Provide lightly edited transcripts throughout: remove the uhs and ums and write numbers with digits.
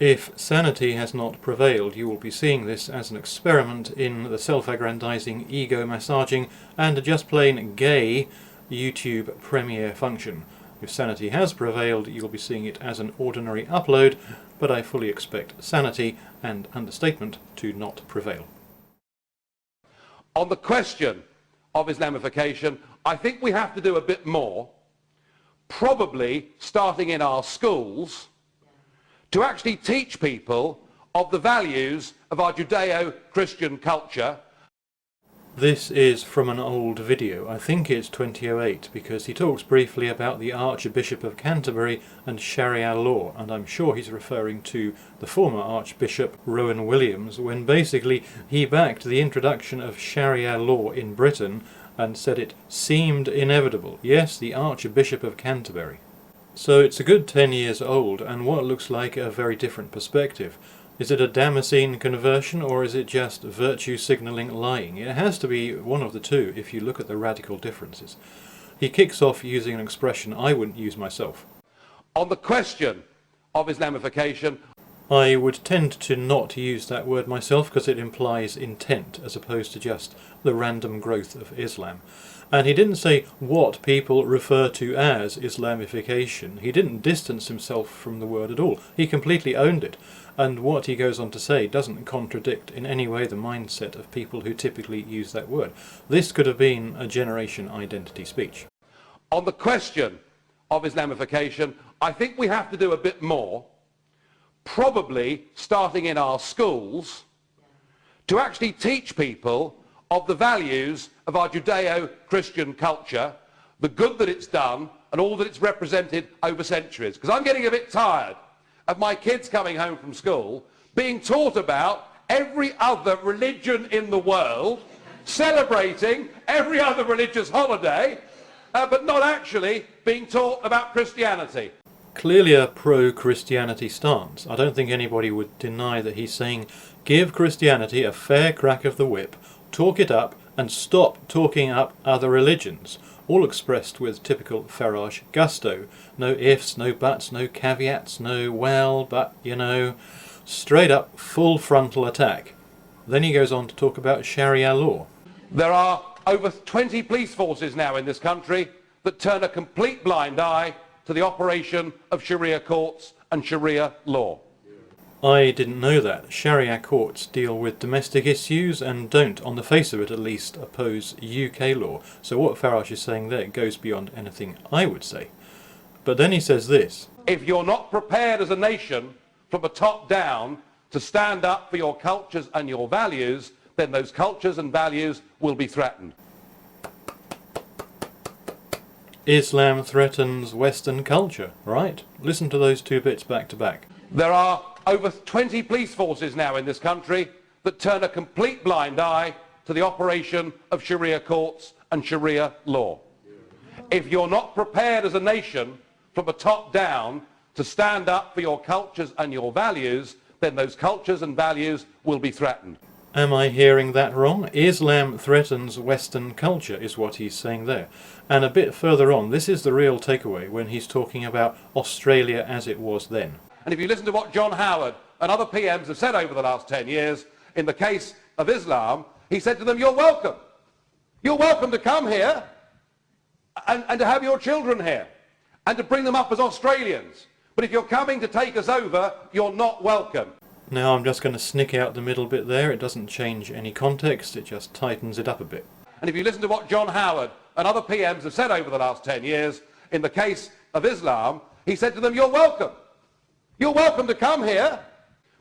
If sanity has not prevailed, you will be seeing this as an experiment in the self-aggrandizing, ego-massaging and just plain gay YouTube premiere function. If sanity has prevailed, you'll be seeing it as an ordinary upload, but I fully expect sanity and understatement to not prevail. On the question of Islamification, I think we have to do a bit more, probably starting in our schools, to actually teach people of the values of our Judeo-Christian culture. This is from an old video. I think it's 2008, because he talks briefly about the Archbishop of Canterbury and Sharia law, and I'm sure he's referring to the former Archbishop Rowan Williams, when basically he backed the introduction of Sharia law in Britain and said it seemed inevitable. Yes, the Archbishop of Canterbury. So it's a good 10 years old, and what looks like a very different perspective. Is it a Damascene conversion, or is it just virtue signalling lying? It has to be one of the two if you look at the radical differences. He kicks off using an expression I wouldn't use myself. On the question of Islamification, I would tend to not use that word myself because it implies intent as opposed to just the random growth of Islam. And he didn't say what people refer to as Islamification. He didn't distance himself from the word at all. He completely owned it. And what he goes on to say doesn't contradict in any way the mindset of people who typically use that word. This could have been a generation identity speech. On the question of Islamification, I think we have to do a bit more, probably starting in our schools, to actually teach people of the values of our Judeo-Christian culture, the good that it's done and all that it's represented over centuries. Because I'm getting a bit tired of my kids coming home from school being taught about every other religion in the world, celebrating every other religious holiday, but not actually being taught about Christianity. Clearly a pro-Christianity stance. I don't think anybody would deny that he's saying give Christianity a fair crack of the whip, talk it up, and stop talking up other religions, all expressed with typical Farage gusto. No ifs, no buts, no caveats, no well, but, you know, straight up full frontal attack. Then he goes on to talk about Sharia law. There are over 20 police forces now in this country that turn a complete blind eye to the operation of Sharia courts and Sharia law. I didn't know that. Sharia courts deal with domestic issues and don't, on the face of it at least, oppose UK law. So what Farage is saying there goes beyond anything I would say. But then he says this. If you're not prepared as a nation from the top down to stand up for your cultures and your values, then those cultures and values will be threatened. Islam threatens Western culture, right? Listen to those two bits back to back. There are over 20 police forces now in this country that turn a complete blind eye to the operation of Sharia courts and Sharia law. If you're not prepared as a nation from the top down to stand up for your cultures and your values, then those cultures and values will be threatened. Am I hearing that wrong? Islam threatens Western culture is what he's saying there. And a bit further on, this is the real takeaway when he's talking about Australia as it was then. And if you listen to what John Howard and other PMs have said over the last 10 years, in the case of Islam, he said to them, you're welcome. You're welcome to come here and to have your children here and to bring them up as Australians. But if you're coming to take us over, you're not welcome. Now I'm just going to snick out the middle bit there. It doesn't change any context, it just tightens it up a bit. And if you listen to what John Howard and other PMs have said over the last 10 years, in the case of Islam, he said to them, you're welcome. You're welcome to come here,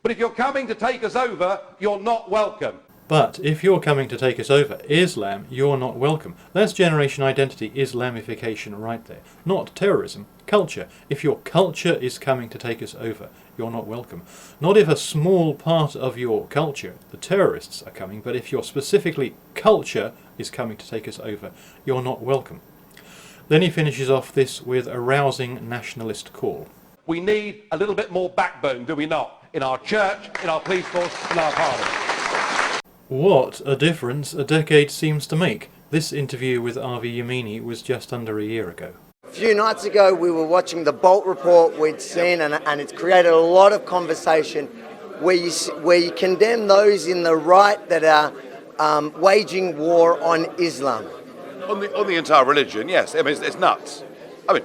but if you're coming to take us over, you're not welcome. But if you're coming to take us over, Islam, you're not welcome. That's generation identity, Islamification right there. Not terrorism, culture. If your culture is coming to take us over, you're not welcome. Not if a small part of your culture, the terrorists, are coming, but if your specifically culture is coming to take us over, you're not welcome. Then he finishes off this with a rousing nationalist call. We need a little bit more backbone, do we not? In our church, in our police force, in our parliament. What a difference a decade seems to make. This interview with Avi Yamini was just under a year ago. A few nights ago we were watching the Bolt report we'd seen, and it's created a lot of conversation where you condemn those in the right that are waging war on Islam. On the entire religion, yes. I mean, it's nuts. I mean,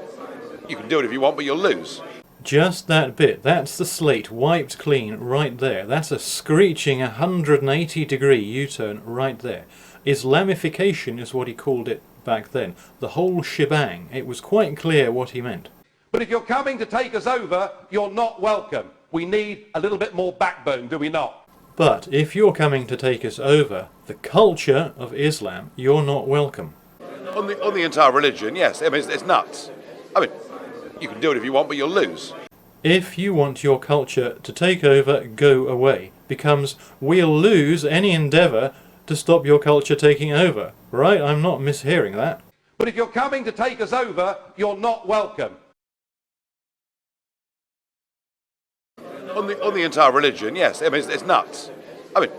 you can do it if you want, but you'll lose. Just that bit, that's the slate wiped clean right there. That's a screeching 180-degree U-turn right there. Islamification is what he called it back then. The whole shebang. It was quite clear what he meant. But if you're coming to take us over, you're not welcome. We need a little bit more backbone, do we not? But if you're coming to take us over, the culture of Islam, you're not welcome. On the entire religion, yes. I mean, it's nuts. I mean, you can do it if you want, but you'll lose. If you want your culture to take over, go away, becomes we'll lose any endeavour to stop your culture taking over. Right? I'm not mishearing that. But if you're coming to take us over, you're not welcome. On the entire religion, yes. I mean, it's nuts. I mean,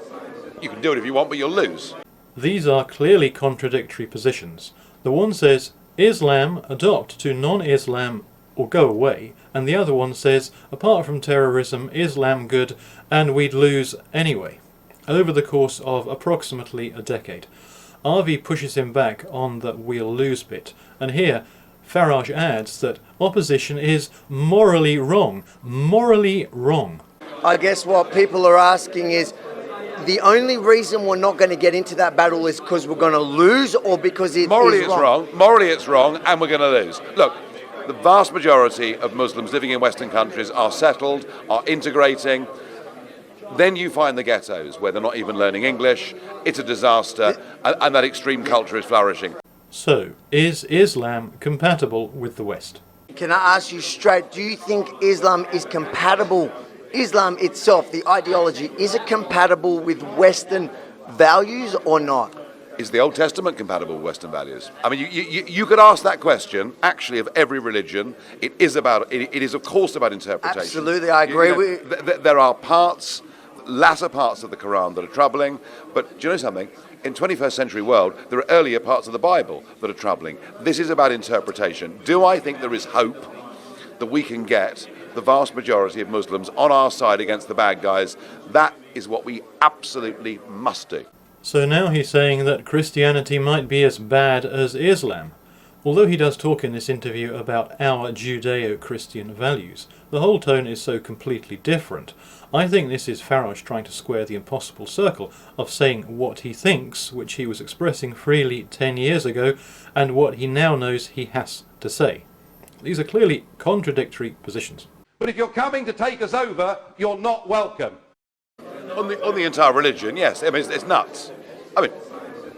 you can do it if you want, but you'll lose. These are clearly contradictory positions. The one says, Islam, adopt to non-Islam or go away, and the other one says, apart from terrorism, Islam good, and we'd lose anyway, over the course of approximately a decade. Arvi pushes him back on the we'll lose bit, and here Farage adds that opposition is morally wrong. Morally wrong. I guess what people are asking is, the only reason we're not going to get into that battle is because we're going to lose, or because it Morally is it's wrong. Morally it's wrong, and we're going to lose. Look, the vast majority of Muslims living in Western countries are settled, are integrating. Then you find the ghettos where they're not even learning English. It's a disaster, and that extreme culture is flourishing. So, is Islam compatible with the West? Can I ask you straight, do you think Islam is compatible, Islam itself, the ideology, is it compatible with Western values or not? Is the Old Testament compatible with Western values? I mean, you could ask that question, actually, of every religion. It is, of course, about interpretation. Absolutely, I agree. There are latter parts of the Quran that are troubling, but do you know something? In 21st century world, there are earlier parts of the Bible that are troubling. This is about interpretation. Do I think there is hope that we can get the vast majority of Muslims on our side against the bad guys? That is what we absolutely must do. So now he's saying that Christianity might be as bad as Islam. Although he does talk in this interview about our Judeo-Christian values, the whole tone is so completely different. I think this is Farage trying to square the impossible circle of saying what he thinks, which he was expressing freely 10 years ago, and what he now knows he has to say. These are clearly contradictory positions. But if you're coming to take us over, you're not welcome. On the entire religion, yes. I mean, it's nuts. I mean,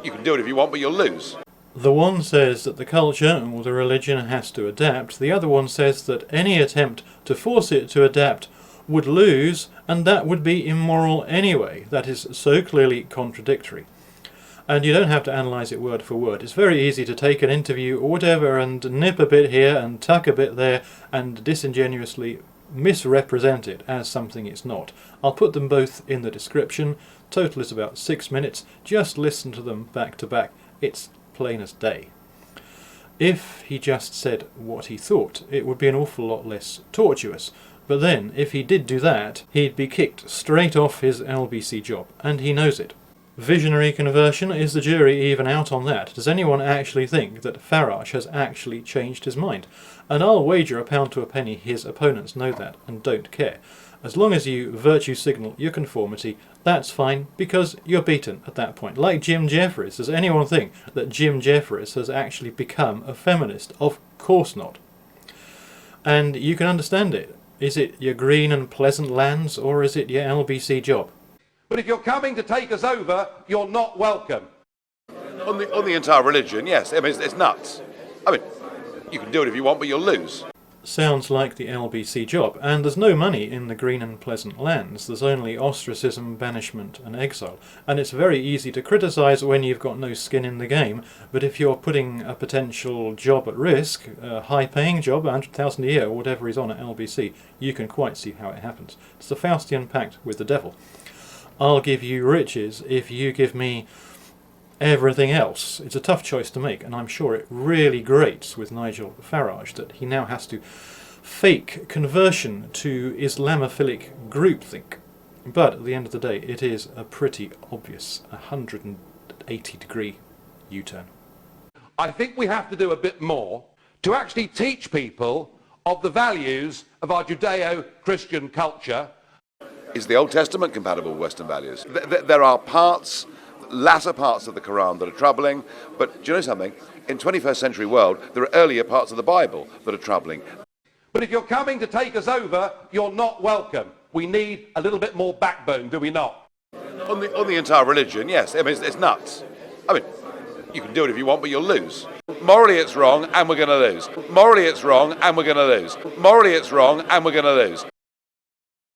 you can do it if you want, but you'll lose. The one says that the culture or the religion has to adapt. The other one says that any attempt to force it to adapt would lose, and that would be immoral anyway. That is so clearly contradictory. And you don't have to analyse it word for word. It's very easy to take an interview or whatever and nip a bit here and tuck a bit there and disingenuously misrepresent it as something it's not. I'll put them both in the description. Total is about 6 minutes. Just listen to them back to back. It's plain as day. If he just said what he thought, it would be an awful lot less tortuous. But then, if he did do that, he'd be kicked straight off his LBC job, and he knows it. Visionary conversion? Is the jury even out on that? Does anyone actually think that Farage has actually changed his mind? And I'll wager a pound to a penny his opponents know that and don't care. As long as you virtue signal your conformity, that's fine, because you're beaten at that point. Like Jim Jeffries. Does anyone think that Jim Jeffries has actually become a feminist? Of course not. And you can understand it. Is it your green and pleasant lands, or is it your LBC job? But if you're coming to take us over, you're not welcome. On the entire religion, yes. I mean, it's nuts. I mean, you can do it if you want, but you'll lose. Sounds like the LBC job, and there's no money in the green and pleasant lands. There's only ostracism, banishment and exile, and it's very easy to criticise when you've got no skin in the game, but if you're putting a potential job at risk, a high-paying job, 100,000 a year or whatever he's on at LBC, you can quite see how it happens. It's the Faustian pact with the devil. I'll give you riches if you give me everything else. It's a tough choice to make, and I'm sure it really grates with Nigel Farage that he now has to fake conversion to Islamophilic groupthink. But at the end of the day, it is a pretty obvious 180-degree U-turn. I think we have to do a bit more to actually teach people of the values of our Judeo-Christian culture. Is the Old Testament compatible with Western values? There are parts, latter parts of the Quran that are troubling, but do you know something? In 21st century world, there are earlier parts of the Bible that are troubling. But if you're coming to take us over, you're not welcome. We need a little bit more backbone, do we not? On the entire religion, yes. I mean, it's nuts. I mean, you can do it if you want, but you'll lose. Morally it's wrong, and we're going to lose. Morally it's wrong, and we're going to lose. Morally it's wrong, and we're going to lose.